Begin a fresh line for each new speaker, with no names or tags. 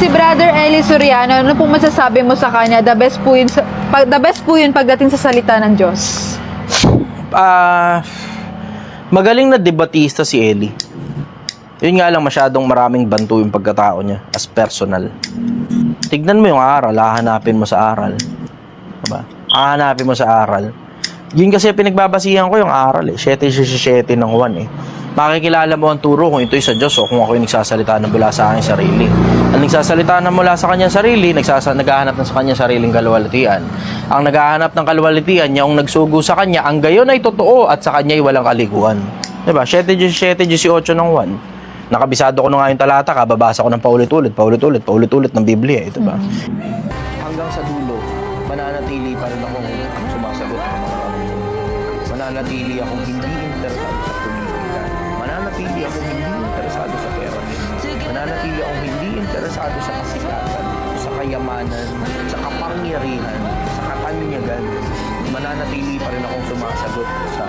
Si Brother Eli Soriano, ano pong masasabi mo sa kanya? The best po yun pagdating sa salita ng Diyos.
Magaling na debatista si Eli. Yun nga lang, masyadong maraming banto yung pagkatao niya as personal. Tignan mo yung aral, hahanapin mo sa aral. Diba? Hahanapin mo sa aral. Yun kasi pinagbabasihan ko yung aral eh. 7:7 ng 1 eh. Makikilala mo ang turo kung ito'y sa Diyos o kung ako yung nagsasalita na mula sa aking sarili. Ang nagsasalita na mula sa kanyang sarili, naghahanap na sa kanyang sariling kaluwalhatian. Ang naghahanap ng kaluwalhatian niya, ang nagsugo sa kanya, ang gayon ay totoo at sa kanya ay walang kaliguan. Diba? 7:18 ng 1. Nakabisado ko na nga yung talata, kababasa ko ng paulit-ulit ng Biblia. Ito ba? Hanggang sa dulo, mananatili pa rin akong sumasagot ng mga tanong. Mananatili akong hindi interesado sa politika. Mananatili akong hindi interesado sa pera. Mananatili akong hindi interesado sa kasikatan, sa kayamanan, sa kapangyarihan, sa katanyagan. Mananatili pa rin akong sumasagot sa